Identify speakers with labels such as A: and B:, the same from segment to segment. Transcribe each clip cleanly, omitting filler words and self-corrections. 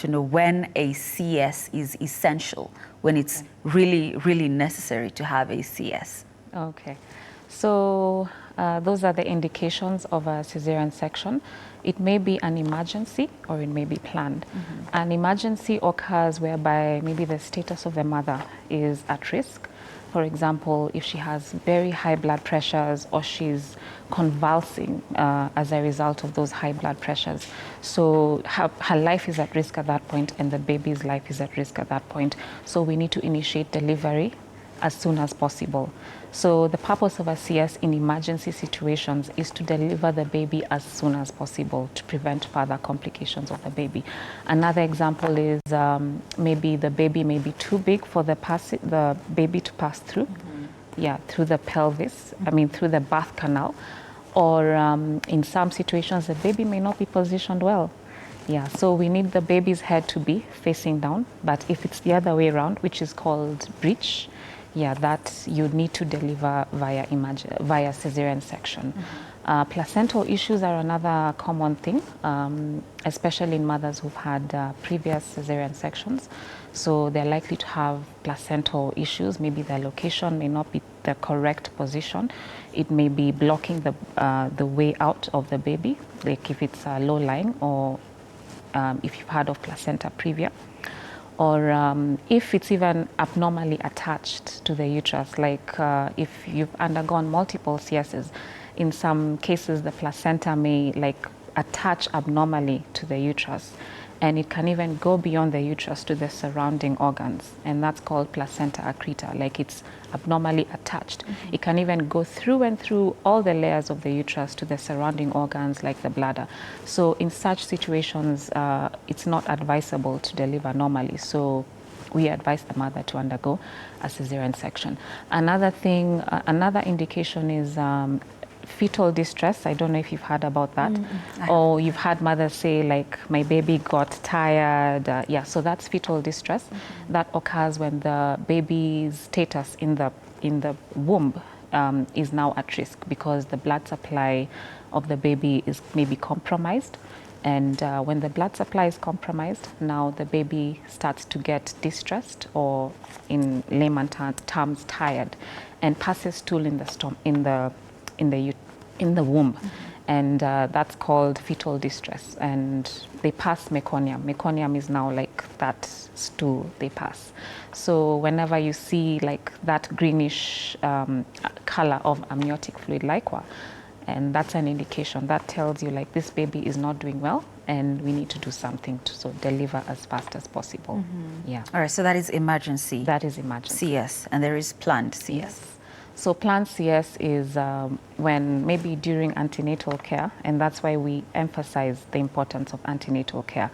A: to know when a CS is essential, when it's really, really necessary to have a CS?
B: Okay, so those are the indications of a cesarean section. It may be an emergency or it may be planned. An emergency occurs whereby maybe the status of the mother is at risk. For example, if she has very high blood pressures or she's convulsing as a result of those high blood pressures. So her life is at risk at that point and the baby's life is at risk at that point. So we need to initiate delivery as soon as possible. So the purpose of a CS in emergency situations is to deliver the baby as soon as possible to prevent further complications of the baby. Another example is maybe the baby may be too big for the baby to pass through, through the pelvis, through the birth canal, or in some situations the baby may not be positioned well. So we need the baby's head to be facing down, but if it's the other way around, which is called breech, that you need to deliver via cesarean section. Placental issues are another common thing, especially in mothers who've had previous cesarean sections. So they're likely to have placental issues. Maybe their location may not be the correct position. It may be blocking the way out of the baby, like if it's low lying or if you've heard of placenta previa. Or if it's even abnormally attached to the uterus, like if you've undergone multiple CSs, in some cases the placenta may attach abnormally to the uterus, and it can even go beyond the uterus to the surrounding organs, and that's called placenta accreta, like it's abnormally attached. It can even go through and through all the layers of the uterus to the surrounding organs like the bladder. So in such situations, it's not advisable to deliver normally. So we advise the mother to undergo a cesarean section. Another thing, another indication is fetal distress. I don't know if you've heard about that, or you've had mothers say like, my baby got tired. So that's fetal distress. That occurs when the baby's status in the womb is now at risk because the blood supply of the baby is maybe compromised. And when the blood supply is compromised, now the baby starts to get distressed, or in layman terms, tired, and passes stool in the womb, and that's called fetal distress. And they pass meconium. Meconium is now like that stool they pass. So whenever you see like that greenish color of amniotic fluid liquor, and that's an indication that tells you like this baby is not doing well and we need to do something to deliver as fast as possible. All
A: right, so that is emergency.
B: That is emergency.
A: CS, and there is planned CS.
B: Yes. So planned CS is when maybe during antenatal care, and that's why we emphasize the importance of antenatal care.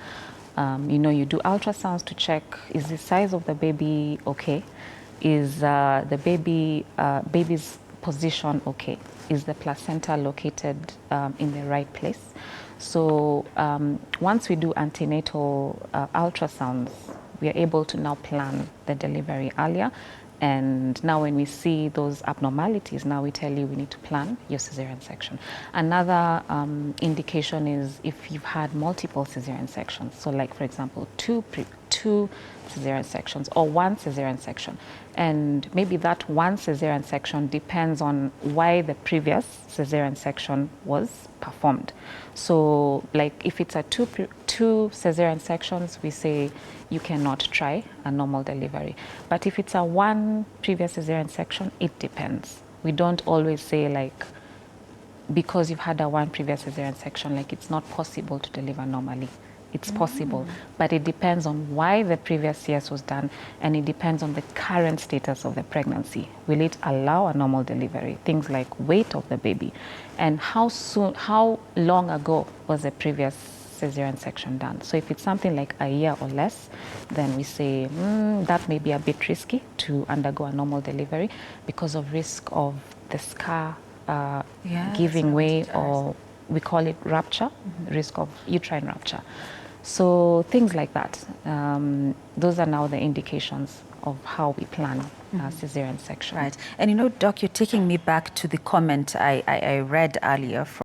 B: You do ultrasounds to check, is the size of the baby okay? Is the baby's position okay? Is the placenta located in the right place? So once we do antenatal ultrasounds, we are able to now plan the delivery earlier. And now when we see those abnormalities, now we tell you we need to plan your cesarean section. Another indication is if you've had multiple cesarean sections. So like, for example, two cesarean sections or one cesarean section. And maybe that one cesarean section depends on why the previous cesarean section was performed. So like if it's a two cesarean sections, we say you cannot try a normal delivery. But if it's a one previous cesarean section, it depends. We don't always say like, because you've had a one previous cesarean section, like it's not possible to deliver normally. It's possible, but it depends on why the previous CS was done, and it depends on the current status of the pregnancy. Will it allow a normal delivery? Things like weight of the baby, and how long ago was the previous cesarean section done. So if it's something like a year or less, then we say that may be a bit risky to undergo a normal delivery because of risk of the scar giving way, or we call it rupture, risk of uterine rupture. So things like that. Those are now the indications of how we plan cesarean section.
A: Right. And Doc, you're taking me back to the comment I read earlier from